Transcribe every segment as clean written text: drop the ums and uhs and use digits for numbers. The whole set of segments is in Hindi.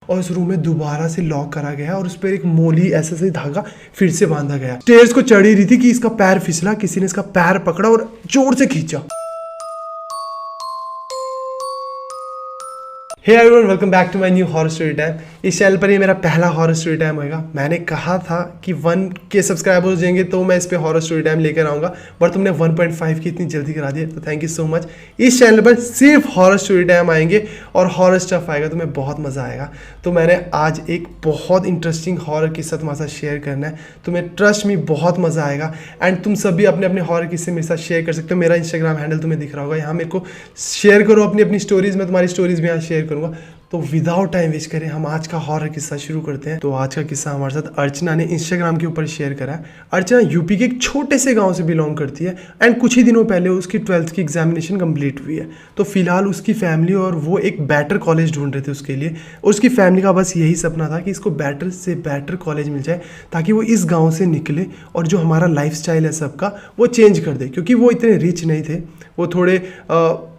और उस रूम में दोबारा से लॉक करा गया और उस पर एक मोली ऐसा से धागा फिर से बांधा गया। स्टेयर्स को चढ़ी रही थी कि इसका पैर फिसला, किसी ने इसका पैर पकड़ा और जोर से खींचा। Hey everyone, welcome back to my new horror story time. इस चैनल पर ये मेरा पहला हॉरर स्टोरी टाइम होगा। मैंने कहा था कि 1K सब्सक्राइबर्स हो जाएंगे तो मैं इस पे हॉरर स्टोरी टाइम लेकर आऊँगा, बट तुमने 1.5 की इतनी जल्दी करा दिया, तो थैंक यू सो मच। इस चैनल पर सिर्फ हॉरर स्टोरी टाइम आएंगे और हॉरर स्टफ आएगा, तुम्हें बहुत मज़ा आएगा। तो मैंने आज एक बहुत इंटरेस्टिंग हॉरर किस्सा तुम्हारे साथ शेयर करना है, तुम्हें ट्रस्ट में बहुत मज़ा आएगा। एंड तुम सभी अपने अपने हॉरर किस्से मेरे साथ शेयर कर सकते हो। मेरा इंस्टाग्राम हैंडल तुम्हें दिख रहा होगा, यहाँ मेरे को शेयर करो अपनी अपनी स्टोरीज में, तुम्हारी स्टोरीज भी यहाँ शेयर करूँगा। तो विदाउट टाइम वेस्ट करें हम आज का हॉरर किस्सा शुरू करते हैं। तो आज का किस्सा हमारे साथ अर्चना ने इंस्टाग्राम के ऊपर शेयर करा है। अर्चना यूपी के एक छोटे से गांव से बिलोंग करती है एंड कुछ ही दिनों पहले उसकी 12th की एग्जामिनेशन कंप्लीट हुई है। तो फिलहाल उसकी फैमिली और वो एक बेटर कॉलेज ढूंढ रहे थे उसके लिए, और उसकी फैमिली का बस यही सपना था कि इसको बेटर से बेटर कॉलेज मिल जाए ताकि वो इस गाँव से निकले और जो हमारा लाइफ स्टाइल है सबका वो चेंज कर दे, क्योंकि वो इतने रिच नहीं थे, वो थोड़े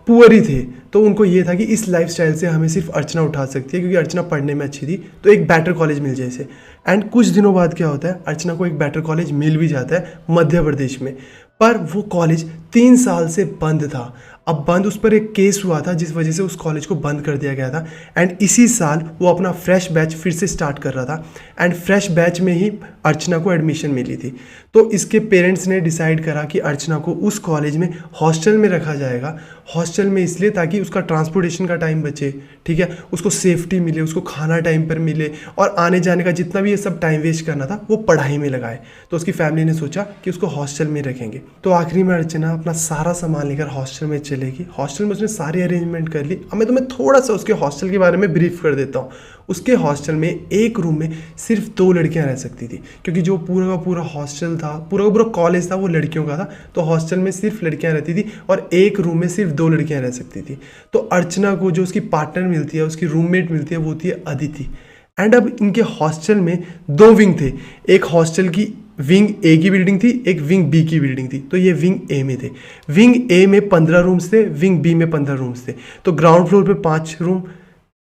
पुअर ही थे। तो उनको ये था कि इस लाइफस्टाइल से हमें सिर्फ अर्चना उठा सकती है, क्योंकि अर्चना पढ़ने में अच्छी थी, तो एक बेटर कॉलेज मिल जाए इसे। एंड कुछ दिनों बाद क्या होता है, अर्चना को एक बेटर कॉलेज मिल भी जाता है मध्य प्रदेश में, पर वो कॉलेज 3 साल से बंद था। अब बंद, उस पर एक केस हुआ था जिस वजह से उस कॉलेज को बंद कर दिया गया था। एंड इसी साल वो अपना फ्रेश बैच फिर से स्टार्ट कर रहा था एंड फ्रेश बैच में ही अर्चना को एडमिशन मिली थी। तो इसके पेरेंट्स ने डिसाइड करा कि अर्चना को उस कॉलेज में हॉस्टल में रखा जाएगा। हॉस्टल में इसलिए ताकि उसका ट्रांसपोर्टेशन का टाइम बचे, ठीक है, उसको सेफ्टी मिले, उसको खाना टाइम पर मिले, और आने जाने का जितना भी ये सब टाइम वेस्ट करना था वो पढ़ाई में लगाए। तो उसकी फैमिली ने सोचा कि उसको हॉस्टल में रखेंगे। तो आखिरी में अर्चना अपना सारा सामान लेकर हॉस्टल में चलेगी। हॉस्टल में उसने सारी अरेंजमेंट कर ली। अब मैं तुम्हें थोड़ा सा उसके हॉस्टल के बारे में ब्रीफ कर देता हूँ। उसके हॉस्टल में एक रूम में सिर्फ 2 लड़कियां रह सकती थी, क्योंकि जो पूरा का पूरा हॉस्टल था, पूरा का पूरा कॉलेज था, वो लड़कियों का था। तो हॉस्टल में सिर्फ लड़कियां रहती थी और एक रूम में सिर्फ 2 लड़कियां रह सकती थी। तो अर्चना को जो उसकी पार्टनर मिलती है, उसकी रूममेट मिलती है, वो होती है अदिति। एंड अब इनके हॉस्टल में 2 विंग थे। एक हॉस्टल की विंग ए की बिल्डिंग थी, एक विंग बी की बिल्डिंग थी। तो ये विंग ए में थे। विंग ए में 15 रूम्स थे, विंग बी में 15 रूम्स थे। तो ग्राउंड फ्लोर पे 5 रूम,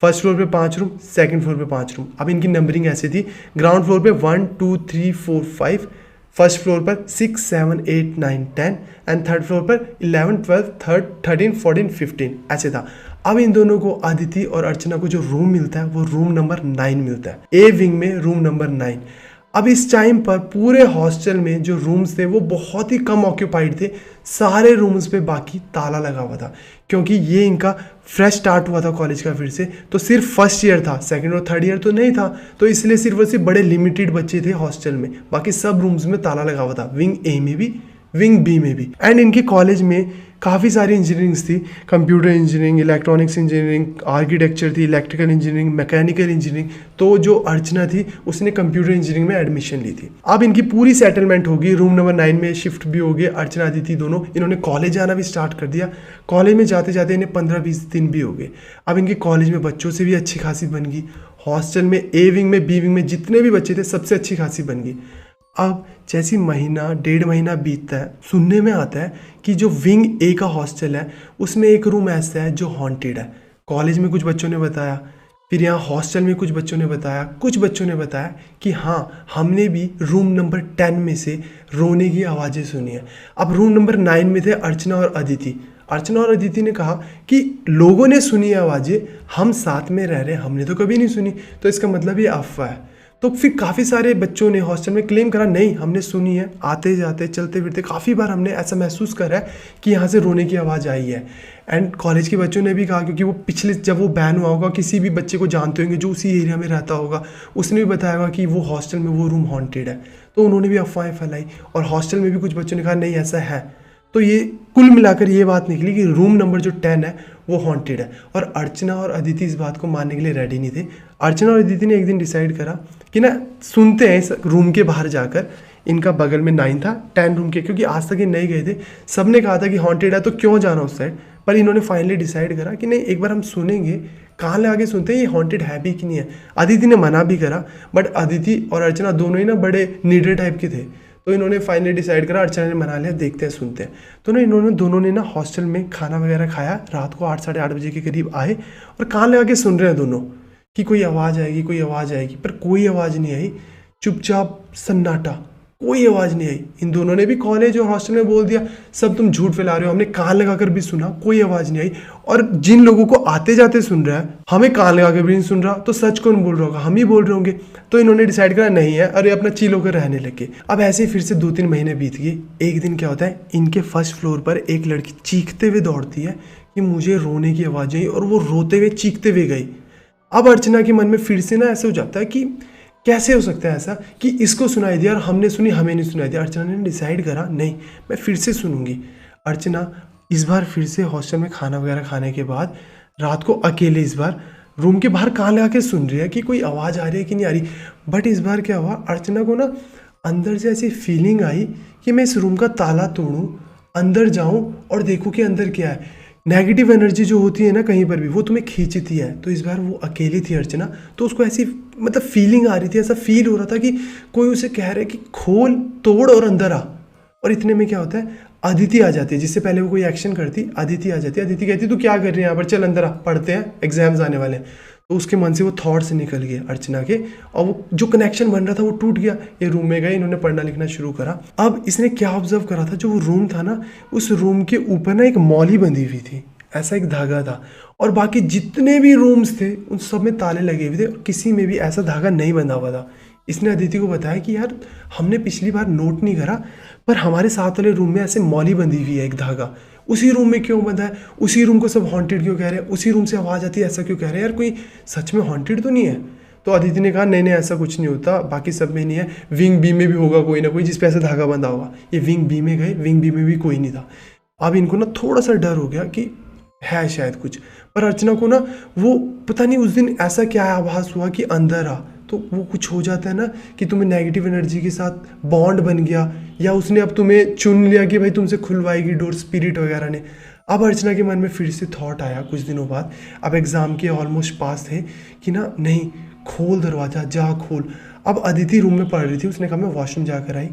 फर्स्ट फ्लोर पे 5 रूम, सेकंड फ्लोर पे 5 रूम। अब इनकी नंबरिंग ऐसी थी, ग्राउंड फ्लोर पे 1 2 3 4 5, फर्स्ट फ्लोर पर 6 7 8 9 10 एंड थर्ड फ्लोर पर 11 12 13 14 15 ऐसे था। अब इन दोनों को, अदिति और अर्चना को, जो रूम मिलता है वो रूम नंबर 9 मिलता है, ए विंग में रूम नंबर 9। अब इस टाइम पर पूरे हॉस्टल में जो रूम्स थे वो बहुत ही कम ऑक्यूपाइड थे। सारे रूम्स पे बाकी ताला लगा हुआ था, क्योंकि ये इनका फ्रेश स्टार्ट हुआ था कॉलेज का फिर से। तो सिर्फ फर्स्ट ईयर था, सेकंड और थर्ड ईयर तो नहीं था। तो इसलिए सिर्फ बड़े लिमिटेड बच्चे थे हॉस्टल में, बाकी सब रूम्स में ताला लगा हुआ था, विंग ए में भी, विंग बी में भी। एंड इनके कॉलेज में काफ़ी सारी इंजीनियरिंग्स थी, computer engineering, electronics engineering, architecture थी, इलेक्ट्रिकल इंजीनियरिंग, मैकेनिकल इंजीनियरिंग। तो जो अर्चना थी उसने कंप्यूटर इंजीनियरिंग में एडमिशन ली थी। अब इनकी पूरी सेटलमेंट होगी, रूम नंबर 9 में शिफ्ट भी हो गए। अर्चना अदिति दोनों, इन्होंने कॉलेज जाना भी स्टार्ट कर दिया। कॉलेज में जाते जाते इन्हें 15-20 दिन भी हो गए। अब इनके कॉलेज में बच्चों से भी अच्छी खासी बन गई। हॉस्टल में ए विंग में, बी विंग में जितने भी बच्चे थे सबसे अच्छी खासी बन गई। अब जैसी महीना 1.5 महीना बीतता है, सुनने में आता है कि जो विंग ए का हॉस्टल है उसमें एक रूम ऐसा है जो हॉन्टेड है। कॉलेज में कुछ बच्चों ने बताया, फिर यहाँ हॉस्टल में कुछ बच्चों ने बताया, कुछ बच्चों ने बताया कि हाँ, हमने भी रूम नंबर 10 में से रोने की आवाज़ें सुनी है। अब रूम नंबर 9 में थे अर्चना और अदिति। अर्चना और अदिति ने कहा कि लोगों ने सुनी आवाज़ें, हम साथ में रह रहे हैं, हमने तो कभी नहीं सुनी, तो इसका मतलब ये अफवाह है। तो फिर काफ़ी सारे बच्चों ने हॉस्टल में क्लेम करा, नहीं हमने सुनी है, आते जाते चलते फिरते काफ़ी बार हमने ऐसा महसूस करा है कि यहाँ से रोने की आवाज़ आई है। एंड कॉलेज के बच्चों ने भी कहा, क्योंकि वो पिछले जब वो बैन हुआ होगा, किसी भी बच्चे को जानते होंगे जो उसी एरिया में रहता होगा, उसने भी बताया होगा कि वो हॉस्टल में वो रूम हॉन्टेड है। तो उन्होंने भी अफवाहें फैलाई और हॉस्टल में भी कुछ बच्चों ने कहा नहीं ऐसा है। तो ये कुल मिलाकर ये बात निकली कि रूम नंबर जो 10 है वो हॉन्टेड है। और अर्चना और अदिति इस बात को मानने के लिए रेडी नहीं थे। अर्चना और अदिति ने एक दिन डिसाइड करा कि ना सुनते हैं इस रूम के बाहर जाकर। इनका बगल में 9 था, 10 रूम के, क्योंकि आज तक ये नहीं गए थे। सब ने कहा था कि हॉन्टेड है तो क्यों जाना उस साइड, पर इन्होंने फाइनली डिसाइड करा कि नहीं, एक बार हम सुनेंगे, कान लगा के सुनते हैं ये हॉन्टेड है भी कि नहीं है। अदिति ने मना भी करा, बट अदिति और अर्चना दोनों ही ना बड़े नीडर टाइप के थे। तो इन्होंने फाइनली डिसाइड करा, अर्चना ने मना लिया, देखते हैं सुनते हैं। तो ना इन्होंने दोनों ने ना हॉस्टल में खाना वगैरह खाया, रात को 8 साढ़े 8 बजे के करीब आए और कान लगा के सुन रहे हैं दोनों कि कोई आवाज़ आएगी, कोई आवाज़ आएगी, पर कोई आवाज़ नहीं आई। चुपचाप सन्नाटा, कोई आवाज़ नहीं आई। इन दोनों ने भी कॉलेज और हॉस्टल में बोल दिया सब तुम झूठ फैला रहे हो, हमने कान लगाकर भी सुना, कोई आवाज़ नहीं आई। और जिन लोगों को आते जाते सुन रहा है, हमें कान लगाकर भी नहीं सुन रहा, तो सच कौन बोल रहा होगा? हम ही बोल रहे होंगे। तो इन्होंने डिसाइड करा नहीं है, अरे अपना चिल होकर रहने लगे। अब ऐसे ही फिर से 2-3 महीने बीत गए। एक दिन क्या होता है, इनके फर्स्ट फ्लोर पर एक लड़की चीखते हुए दौड़ती है कि मुझे रोने की आवाज़ आई, और वो रोते हुए चीखते हुए गई। अब अर्चना के मन में फिर से ना ऐसा हो जाता है कि कैसे हो सकता है ऐसा कि इसको सुनाई दिया और हमने सुनी, हमें नहीं सुनाई दिया। अर्चना ने डिसाइड करा नहीं, मैं फिर से सुनूंगी। अर्चना इस बार फिर से हॉस्टल में खाना वगैरह खाने के बाद रात को अकेले इस बार रूम के बाहर कान लगा के सुन रही है कि कोई आवाज़ आ रही है कि नहीं आ रही। बट इस बार क्या हुआ, अर्चना को ना अंदर से ऐसी फीलिंग आई कि मैं इस रूम का ताला तोड़ूं, अंदर जाऊं और देखूं कि अंदर क्या है। नेगेटिव एनर्जी जो होती है ना कहीं पर भी, वो तुम्हें खींचती है। तो इस बार वो अकेली थी अर्चना, तो उसको ऐसी मतलब फीलिंग आ रही थी, ऐसा फील हो रहा था कि कोई उसे कह रहा है कि खोल, तोड़ और अंदर आ। और इतने में क्या होता है, अदिति आ जाती है। जिससे पहले वो कोई एक्शन करती, अदिति आ जाती है। अदिति कहती तू क्या कर रही है यहाँ पर, चल अंदर आ, पढ़ते हैं, एग्जाम्स आने वाले हैं। तो उसके मन से वो थॉट्स निकल गए अर्चना के, और वो जो कनेक्शन बन रहा था वो टूट गया। ये रूम में गए, इन्होंने पढ़ना लिखना शुरू करा। अब इसने क्या ऑब्जर्व करा था, जो वो रूम था ना, उस रूम के ऊपर ना एक मौली बंधी हुई थी, ऐसा एक धागा था। और बाकी जितने भी रूम्स थे उन सब में ताले लगे हुए थे, और किसी में भी ऐसा धागा नहीं बंधा हुआ था। इसने अदिति को बताया कि यार हमने पिछली बार नोट नहीं करा, पर हमारे साथ वाले रूम में ऐसे मौली बंधी हुई है एक धागा, उसी रूम में क्यों बंधा है, उसी रूम को सब हॉन्टेड क्यों कह रहे हैं, उसी रूम से आवाज़ आती है ऐसा क्यों कह रहे हैं, यार कोई सच में हॉन्टेड तो नहीं है। तो अदिति ने कहा नहीं नहीं ऐसा कुछ नहीं होता, बाकी सब में नहीं है, विंग बी में भी होगा कोई ना कोई जिस पे ऐसा धागा बंधा होगा। ये विंग बी में गए, विंग बी में भी कोई नहीं था। अब इनको ना थोड़ा सा डर हो गया कि है शायद कुछ। पर अर्चना को ना वो पता नहीं उस दिन ऐसा क्या आभास हुआ कि अंदर आ, तो वो कुछ हो जाता है ना कि तुम्हें नेगेटिव एनर्जी के साथ बॉन्ड बन गया, या उसने अब तुम्हें चुन लिया कि भाई तुमसे खुलवाएगी डोर, स्पिरिट वगैरह ने। अब अर्चना के मन में फिर से थॉट आया कुछ दिनों बाद, अब एग्ज़ाम के ऑलमोस्ट पास थे, कि ना नहीं खोल दरवाज़ा, जा खोल। अब अदिति रूम में पढ़ रही थी, उसने कहा मैं वॉशरूम जाकर आई।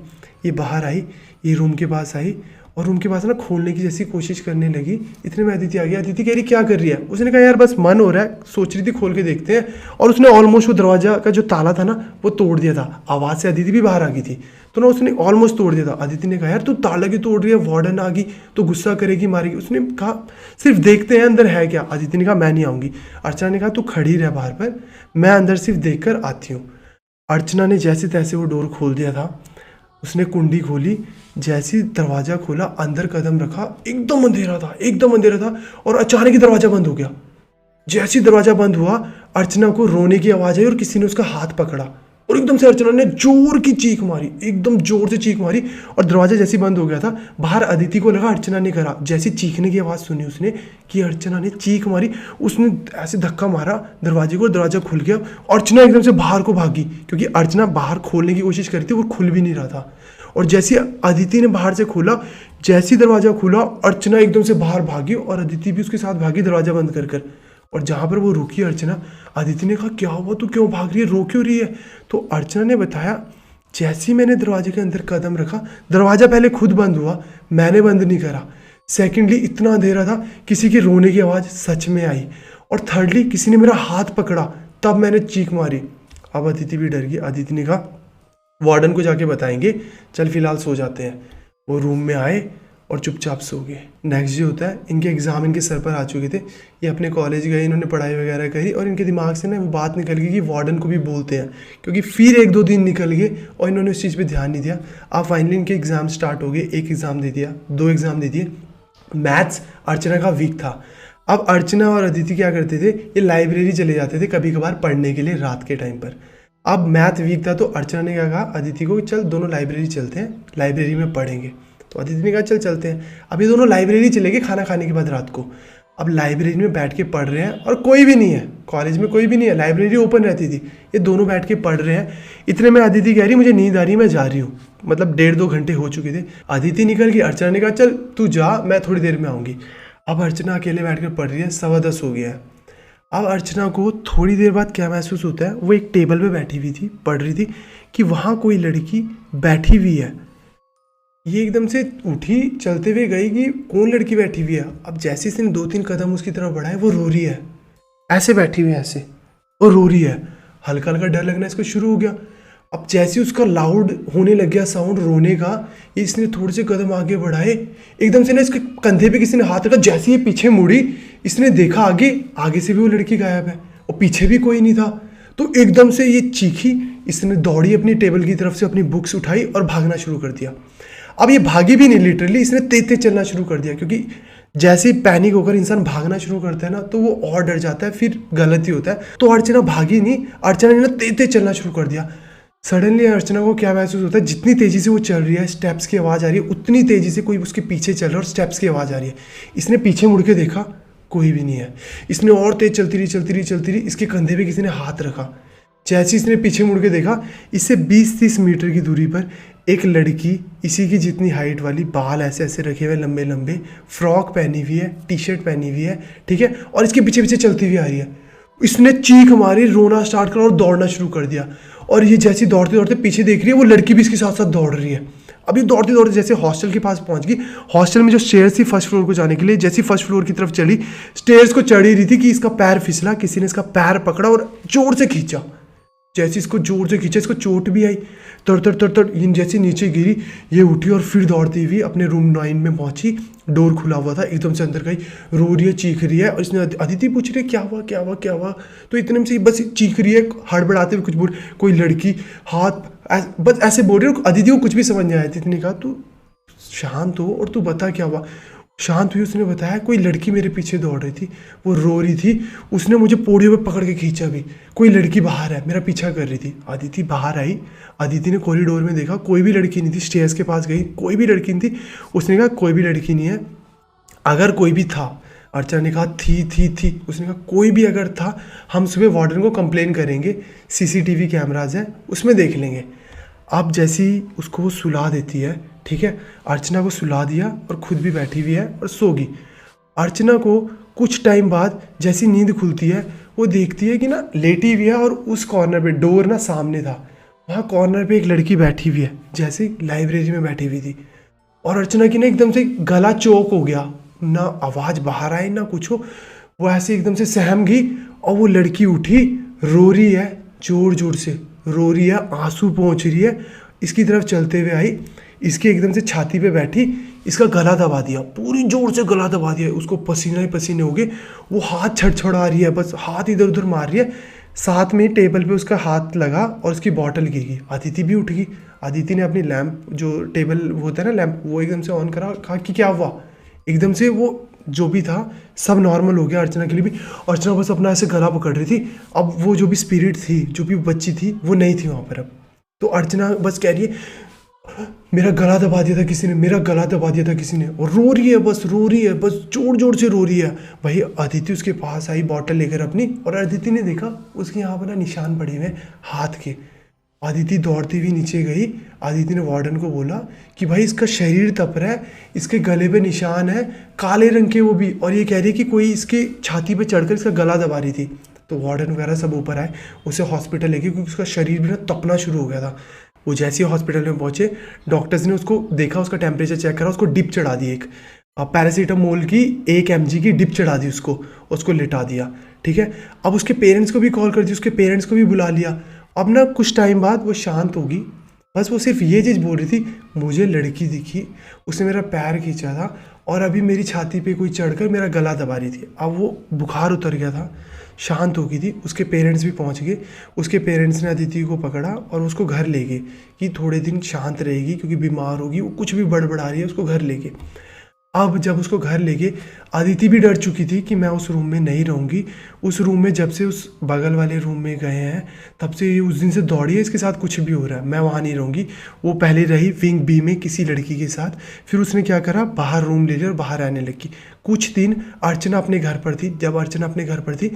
ये बाहर आई, ये रूम के पास आई, और रूम के पास ना खोलने की जैसी कोशिश करने लगी। इतने में अदिति आ गई। अदिति कह रही क्या कर रही है, उसने कहा यार बस मन हो रहा है, सोच रही थी खोल के देखते हैं। और उसने ऑलमोस्ट वो दरवाजा का जो ताला था ना वो तोड़ दिया था। आवाज़ से अदिति भी बाहर आ गई थी, तो ना उसने ऑलमोस्ट तोड़ दिया था। अदिति ने कहा यार तू ताला क्यों तोड़ रही है, वार्डन आ गई तो गुस्सा करेगी, मारेगी। उसने कहा सिर्फ देखते हैं अंदर है क्या। अदिति ने कहा मैं नहीं आऊँगी। अर्चना ने कहा तू खड़ी रह बाहर पर, मैं अंदर सिर्फ देख कर आती हूँ। अर्चना ने जैसे तैसे वो डोर खोल दिया था, उसने कुंडी खोली, जैसे दरवाज़ा खोला, अंदर कदम रखा, एकदम अंधेरा था, एकदम अंधेरा था। और अचानक ही दरवाज़ा बंद हो गया। जैसे ही दरवाज़ा बंद हुआ, अर्चना को रोने की आवाज़ आई और किसी ने उसका हाथ पकड़ा, और एकदम से अर्चना ने जोर की चीख मारी, एकदम जोर से चीख मारी। और दरवाज़ा जैसे ही बंद हो गया था, बाहर अदिति को लगा अर्चना ने करा। जैसे चीखने की आवाज़ सुनी उसने कि अर्चना ने चीख मारी, उसने ऐसे धक्का मारा दरवाजे को, दरवाज़ा खुल गया। अर्चना एकदम से बाहर को भागी, क्योंकि अर्चना बाहर खोलने की कोशिश करी थी, वो खुल भी नहीं रहा था। और जैसे अदिति ने बाहर से खोला, जैसे दरवाज़ा खुला, अर्चना एकदम से बाहर भागी और अदिति भी उसके साथ भागी दरवाज़ा बंद कर कर। और जहाँ पर वो रुकी अर्चना, अदिति ने कहा क्या हुआ, तू क्यों भाग रही है, रो क्यों रही है। तो अर्चना ने बताया जैसे ही मैंने दरवाजे के अंदर कदम रखा, दरवाज़ा पहले खुद बंद हुआ, मैंने बंद नहीं करा। सेकेंडली इतना अंधेरा था, किसी के रोने की आवाज़ सच में आई। और थर्डली किसी ने मेरा हाथ पकड़ा, तब मैंने चीख मारी। अब अदिति भी डर गई। अदिति ने कहा वार्डन को जाके बताएंगे, चल फिलहाल सो जाते हैं। वो रूम में आए और चुपचाप सो गए। नेक्स्ट डे होता है, इनके एग्ज़ाम इनके सर पर आ चुके थे। ये अपने कॉलेज गए, इन्होंने पढ़ाई वगैरह करी, और इनके दिमाग से ना वो बात निकल गई कि वार्डन को भी बोलते हैं, क्योंकि फिर 1-2 दिन निकल गए और इन्होंने उस चीज़ पे ध्यान नहीं दिया। अब फाइनली इनके एग्ज़ाम स्टार्ट हो गए। 1 एग्ज़ाम दे दिया, 2 एग्ज़ाम दे दिए। मैथ्स अर्चना का वीक था। अब अर्चना और अदिति क्या करते थे, ये लाइब्रेरी चले जाते थे कभी कभार पढ़ने के लिए रात के टाइम पर। अब मैथ वीक था, तो अर्चना ने क्या कहा अदिति को, चल दोनों लाइब्रेरी चलते हैं, लाइब्रेरी में पढ़ेंगे। तो अदिति ने कहा चल चलते हैं। अब ये दोनों लाइब्रेरी चले गए खाना खाने के बाद रात को। अब लाइब्रेरी में बैठ के पढ़ रहे हैं, और कोई भी नहीं है कॉलेज में, कोई भी नहीं है, लाइब्रेरी ओपन रहती थी। ये दोनों बैठ के पढ़ रहे हैं। इतने में अदिति कह रही मुझे नींद आ रही है, मैं जा रही हूँ। मतलब 1.5-2 घंटे हो चुके थे। अदिति निकल गई। अर्चना ने कहा चल तू जा, मैं थोड़ी देर में आऊँगी। अब अर्चना अकेले बैठ कर पढ़ रही है। 10:15 हो गया है। अब अर्चना को थोड़ी देर बाद क्या महसूस होता है, वो एक टेबल पे बैठी हुई थी, पढ़ रही थी, कि वहाँ कोई लड़की बैठी हुई है। ये एकदम से उठी, चलते हुए गई कि कौन लड़की बैठी हुई है। अब जैसे इसने 2-3 कदम उसकी तरफ बढ़ाए, वो रो रही है, ऐसे बैठी हुई है ऐसे, और रो रही है। हल्का हल्का डर लगना इसको शुरू हो गया। अब जैसे ही उसका लाउड होने लग गया साउंड रोने का, इसने थोड़े से कदम आगे बढ़ाए, एकदम से ना इसके कंधे पे किसी ने हाथ रखा। जैसे ये पीछे मुड़ी, इसने देखा आगे, आगे से भी वो लड़की गायब है और पीछे भी कोई नहीं था। तो एकदम से ये चीखी, इसने दौड़ी अपनी टेबल की तरफ से, अपनी बुक्स उठाई और भागना शुरू कर दिया। अब ये भागी भी नहीं लिटरली, इसने तेज तेज चलना शुरू कर दिया, क्योंकि जैसे ही पैनिक होकर इंसान भागना शुरू करता है ना, तो वो और डर जाता है, फिर गलत ही होता है। तो अर्चना भागी नहीं, अर्चना ने ना तेज तेज चलना शुरू कर दिया। सडनली अर्चना को क्या महसूस होता है, जितनी तेजी से वो चल रही है, स्टेप्स की आवाज़ आ रही है, उतनी तेजी से कोई उसके पीछे चल रहा है और स्टेप्स की आवाज़ आ रही है। इसने पीछे मुड़ के देखा, कोई भी नहीं है। इसने और तेज चलती रही, इसके कंधे पे किसी ने हाथ रखा। जैसे इसने पीछे मुड़ के देखा, इससे 20-30 मीटर की दूरी पर एक लड़की, इसी की जितनी हाइट वाली, बाल ऐसे ऐसे रखे हुए लंबे लंबे, फ्रॉक पहनी हुई है, टी शर्ट पहनी हुई है, ठीक है, और इसके पीछे पीछे चलती हुई आ रही है। इसने चीख मारी, रोना स्टार्ट करा और दौड़ना शुरू कर दिया। और ये जैसे दौड़ते दौड़ते पीछे देख रही है, वो लड़की भी इसके साथ साथ दौड़ रही है। अभी दौड़ते दौड़ते जैसे हॉस्टल के पास पहुंच गई। हॉस्टल में जो स्टेयर्स थी फर्स्ट फ्लोर को जाने के लिए, जैसी फर्स्ट फ्लोर की तरफ चली, स्टेयर्स को चढ़ ही रही थी कि इसका पैर फिसला, किसी ने इसका पैर पकड़ा और जोर से खींचा। जैसे इसको जोर से खींचा, इसको चोट भी आई, तड़ तड़ तड़ इन जैसे नीचे गिरी, ये उठी और फिर दौड़ती हुई अपने रूम 9 में पहुंची। डोर खुला हुआ था, एकदम से अंदर गई, रो रही है, चीख रही है। और इसने अदिति पूछ रही है क्या हुआ क्या हुआ क्या हुआ, तो इतने में से बस चीख रही है, हड़बड़ाते हुए कुछ बोल, कोई लड़की हाथ बस ऐसे बोल रही है। अदिति को कुछ भी समझ नहीं आया। अदिति ने कहा तू शांत हो और तू बता क्या हुआ। शांत हुई, उसने बताया कोई लड़की मेरे पीछे दौड़ रही थी, वो रो रही थी, उसने मुझे पोड़ियों पे पकड़ के खींचा भी, कोई लड़की बाहर है, मेरा पीछा कर रही थी। अदिति बाहर आई, अदिति ने कॉरिडोर में देखा, कोई भी लड़की नहीं थी। स्टेयर्स के पास गई, कोई भी लड़की नहीं थी। उसने कहा कोई भी लड़की नहीं है, अगर कोई भी था। अर्चना ने कहा थी। उसने कहा कोई भी अगर था, हम सुबह वार्डन को कंप्लेन करेंगे, सीसीटीवी कैमराज है, उसमें देख लेंगे। अब जैसी उसको वो सुला देती है, ठीक है, अर्चना को सुला दिया और खुद भी बैठी हुई है और सो गई। अर्चना को कुछ टाइम बाद जैसी नींद खुलती है, वो देखती है कि ना लेटी हुई है और उस कॉर्नर पे, डोर ना सामने था, वहाँ कॉर्नर पे एक लड़की बैठी हुई है, जैसे लाइब्रेरी में बैठी हुई थी। और अर्चना की ना एकदम से गला चौक हो गया, ना आवाज़ बाहर आई ना कुछ हो, वो ऐसे एकदम से सहम गई। और वो लड़की उठी, रो रही है, जोर जोर से रो रही है, आंसू पहुँच रही है, इसकी तरफ चलते हुए आई, इसके एकदम से छाती पे बैठी, इसका गला दबा दिया, पूरी जोर से गला दबा दिया। उसको पसीना ही पसीने हो गए, वो हाथ छड़छड़ा रही है, बस हाथ इधर उधर मार रही है। साथ में टेबल पे उसका हाथ लगा और उसकी बॉटल गिर गई। अदिति भी उठ गई। अदिति ने अपनी लैंप, जो टेबल होता है ना लैंप, वो एकदम से ऑन करा, कहा कि क्या हुआ। एकदम से वो जो भी था सब नॉर्मल हो गया अर्चना के लिए भी। अर्चना बस अपना ऐसे गला पकड़ रही थी। अब वो जो भी स्पिरिट थी, जो भी बच्ची थी, वो नहीं थी वहाँ पर अब। तो अर्चना बस कह रही है मेरा गला दबा दिया था किसी ने, मेरा गला दबा दिया था किसी ने, और रो रही है, बस रो रही है, बस जोर जोर से रो रही है। वही अदिति उसके पास आई बॉटल लेकर अपनी, और अदिति ने देखा उसके यहाँ पर ना निशान पड़े हुए हाथ के। अदिति दौड़ती हुई नीचे गई। अदिति ने वार्डन को बोला कि भाई इसका शरीर तप रहा है, इसके गले पे निशान है काले रंग के वो भी, और ये कह रही है कि कोई इसके छाती पे चढ़कर इसका गला दबा रही थी। तो वार्डन वगैरह सब ऊपर आए, उसे हॉस्पिटल लेके, क्योंकि उसका शरीर भी ना तपना शुरू हो गया था। वो जैसे ही हॉस्पिटल में पहुंचे, डॉक्टर्स ने उसको देखा, उसका टेम्परेचर चेक करा, उसको डिप चढ़ा दी, एक पैरासीटामोल की 1 mg की डिप चढ़ा दी उसको लिटा दिया, ठीक है। अब उसके पेरेंट्स को भी कॉल कर दी, उसके पेरेंट्स को भी बुला लिया। अब ना कुछ टाइम बाद वो शांत होगी, बस वो सिर्फ ये चीज़ बोल रही थी, मुझे लड़की दिखी, उसने मेरा पैर खींचा था और अभी मेरी छाती पे कोई चढ़कर मेरा गला दबा रही थी। अब वो बुखार उतर गया था, शांत हो गई थी। उसके पेरेंट्स भी पहुंच गए। उसके पेरेंट्स ने अदिति को पकड़ा और उसको घर ले गए कि थोड़े दिन शांत रहेगी, क्योंकि बीमार होगी, वो कुछ भी बड़बड़ा रही है, उसको घर ले गए। अब जब उसको घर ले गए, अदिति भी डर चुकी थी कि मैं उस रूम में नहीं रहूँगी। उस रूम में जब से उस बगल वाले रूम में गए हैं, तब से ये उस दिन से दौड़ी है, इसके साथ कुछ भी हो रहा है, मैं वहाँ नहीं रहूँगी। वो पहले रही विंग बी में किसी लड़की के साथ, फिर उसने क्या करा, बाहर रूम ले लिया और बाहर रहने लगी। कुछ दिन अर्चना अपने घर पर थी। जब अर्चना अपने घर पर थी,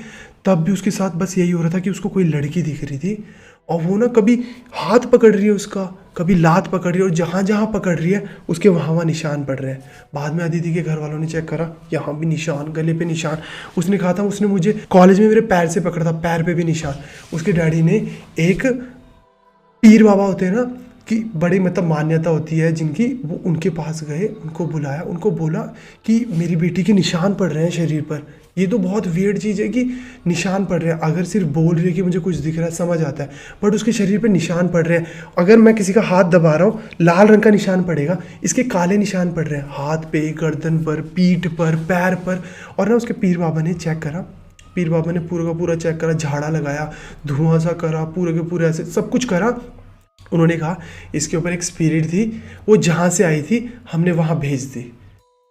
तब भी उसके साथ बस यही हो रहा था कि उसको कोई लड़की दिख रही थी, और वो ना कभी हाथ पकड़ रही है उसका, कभी लात पकड़ रही है, और जहाँ जहाँ पकड़ रही है उसके वहाँ निशान पड़ रहे हैं। बाद में अदिति के घर वालों ने चेक करा, यहाँ भी निशान, गले पे निशान। उसने कहा था उसने मुझे कॉलेज में मेरे पैर से पकड़ा था, पैर पे भी निशान। उसके डैडी ने एक पीर बाबा होते हैं ना, कि बड़ी मतलब मान्यता होती है जिनकी, वो उनके पास गए, उनको बुलाया, उनको बोला कि मेरी बेटी के निशान पड़ रहे हैं शरीर पर। ये तो बहुत वियर्ड चीज़ है कि निशान पड़ रहे हैं। अगर सिर्फ बोल रही है कि मुझे कुछ दिख रहा है समझ आता है, बट उसके शरीर पर निशान पड़ रहे हैं। अगर मैं किसी का हाथ दबा रहा हूँ, लाल रंग का निशान पड़ेगा, इसके काले निशान पड़ रहे हैं हाथ पे, गर्दन पर, पीठ पर, पैर पर। और ना उसके पीर बाबा ने चेक करा, पीर बाबा ने पूरा का पूरा चेक करा, झाड़ा लगाया, धुआं सा करा, पूरे के पूरे ऐसे सब कुछ करा। उन्होंने कहा इसके ऊपर एक स्पिरिट थी, वो जहाँ से आई थी हमने वहाँ भेज दी।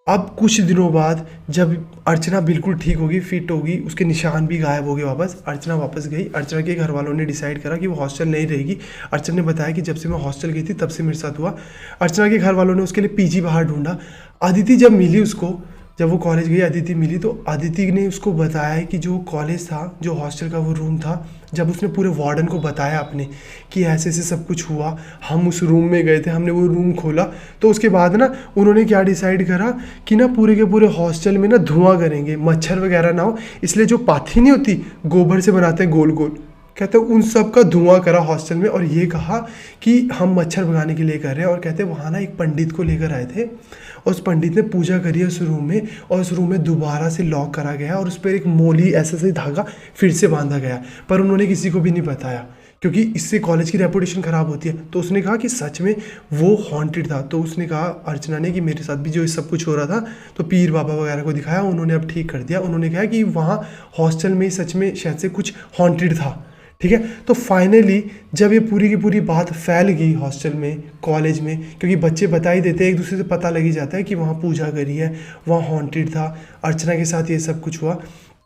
अब कुछ दिनों बाद जब अर्चना बिल्कुल ठीक होगी, फिट होगी, उसके निशान भी गायब हो गए वापस, अर्चना वापस गई। अर्चना के घर वालों ने डिसाइड करा कि वो हॉस्टल नहीं रहेगी। अर्चना ने बताया कि जब से मैं हॉस्टल गई थी तब से मेरे साथ हुआ। अर्चना के घर वालों ने उसके लिए पीजी बाहर ढूंढा। अदिति जब मिली उसको, जब वो कॉलेज गई, अदिति मिली, तो अदिति ने उसको बताया कि जो कॉलेज था, जो हॉस्टल का वो रूम था, जब उसने पूरे वार्डन को बताया अपने कि ऐसे ऐसे सब कुछ हुआ, हम उस रूम में गए थे, हमने वो रूम खोला, तो उसके बाद ना उन्होंने क्या डिसाइड करा कि ना पूरे के पूरे हॉस्टल में ना धुआं करेंगे, मच्छर वगैरह ना हो, इसलिए जो पाथी नहीं होती गोबर से बनाते हैं गोल गोल, कहते हैं उन सब का धुआं करा हॉस्टल में। और ये कहा कि हम मच्छर भगाने के लिए कर रहे हैं। और कहते हैं वहाँ ना एक पंडित को लेकर आए थे, और उस पंडित ने पूजा करी है उस रूम में, और उस रूम में दोबारा से लॉक करा गया और उस पर एक मोली ऐसा से धागा फिर से बांधा गया। पर उन्होंने किसी को भी नहीं बताया, क्योंकि इससे कॉलेज की रेपुटेशन ख़राब होती है। तो उसने कहा कि सच में वो हॉन्टेड था। तो उसने कहा अर्चना ने कि मेरे साथ भी जो सब कुछ हो रहा था, तो पीर बाबा वगैरह को दिखाया, उन्होंने अब ठीक कर दिया। उन्होंने कहा कि वहाँ हॉस्टल में सच में शायद से कुछ हॉन्टेड था। ठीक है, तो फाइनली जब ये पूरी की पूरी बात फैल गई हॉस्टल में, कॉलेज में, क्योंकि बच्चे बता ही देते हैं, एक दूसरे से पता लग ही जाता है कि वहाँ पूजा करी है, वहाँ हॉन्टेड था, अर्चना के साथ ये सब कुछ हुआ।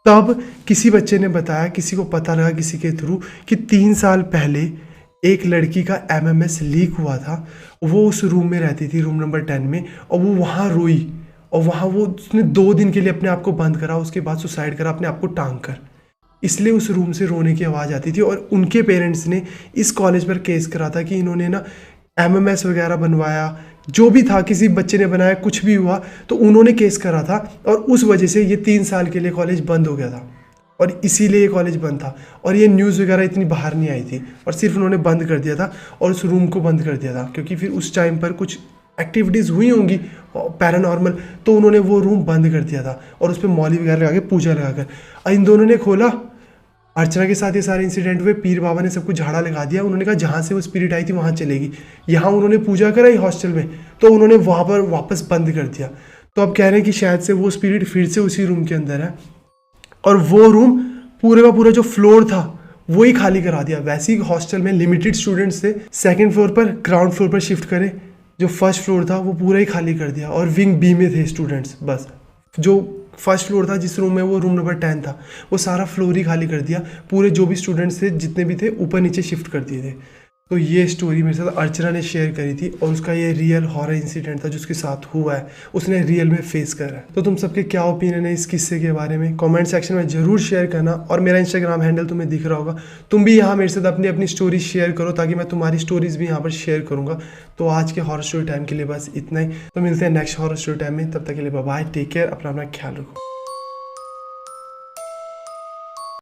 तब किसी बच्चे ने बताया, किसी को पता लगा किसी के थ्रू, कि 3 साल पहले एक लड़की का MMS लीक हुआ था। वो उस रूम में रहती थी, रूम नंबर 10 में, और वो वहाँ रोई, और वहाँ वो उसने 2 दिन के लिए अपने आप को बंद करा, उसके बाद सुसाइड करा अपने आप को टांग कर। इसलिए उस रूम से रोने की आवाज़ आती थी। और उनके पेरेंट्स ने इस कॉलेज पर केस करा था कि इन्होंने ना MMS वगैरह बनवाया, जो भी था, किसी बच्चे ने बनाया, कुछ भी हुआ तो उन्होंने केस करा था, और उस वजह से ये 3 साल के लिए कॉलेज बंद हो गया था। और इसीलिए ये कॉलेज बंद था, और ये न्यूज़ वगैरह इतनी बाहर नहीं आई थी, और सिर्फ उन्होंने बंद कर दिया था, और उस रूम को बंद कर दिया था, क्योंकि फिर उस टाइम पर कुछ एक्टिविटीज़ हुई होंगी पैरानॉर्मल, तो उन्होंने वो रूम बंद कर दिया था, और उस पर मौली वगैरह लगा के पूजा लगाकर। इन दोनों ने खोला, अर्चना के साथ ये सारे इंसिडेंट हुए, पीर बाबा ने सब कुछ झाड़ा लगा दिया। उन्होंने कहा जहाँ से वो स्पिरिट आई थी वहाँ चलेगी। यहाँ उन्होंने पूजा कराई हॉस्टल में, तो उन्होंने वहाँ पर वापस बंद कर दिया। तो अब कह रहे हैं कि शायद से वो स्पिरिट फिर से उसी रूम के अंदर है, और वो रूम पूरे का पूरा जो फ्लोर था वो ही खाली करा दिया। वैसे ही हॉस्टल में लिमिटेड स्टूडेंट्स थे, 2nd फ्लोर पर, ग्राउंड फ्लोर पर शिफ्ट करे, जो फर्स्ट फ्लोर था वो पूरा ही खाली कर दिया, और विंग B में थे स्टूडेंट्स। बस जो फर्स्ट फ्लोर था, जिस रूम में वो रूम नंबर 10 था, वो सारा फ्लोर ही खाली कर दिया। पूरे जो भी स्टूडेंट्स थे, जितने भी थे, ऊपर नीचे शिफ्ट कर दिए थे। तो ये स्टोरी मेरे साथ अर्चना ने शेयर करी थी, और उसका ये रियल हॉरर इंसिडेंट था जो उसके साथ हुआ है, उसने रियल में फेस करा है। तो तुम सबके क्या ओपिनियन है इस किस्से के बारे में, कमेंट सेक्शन में जरूर शेयर करना। और मेरा इंस्टाग्राम हैंडल तुम्हें दिख रहा होगा, तुम भी यहाँ मेरे साथ अपनी अपनी स्टोरी शेयर करो, ताकि मैं तुम्हारी स्टोरीज भी यहाँ पर शेयर करूँगा। तो आज के हॉरर स्टोरी टाइम के लिए बस इतना ही। तो मिलते हैं नेक्स्ट हॉरर स्टोरी टाइम में, तब तक के लिए बाय बाय, टेक केयर, अपना ख्याल रखो।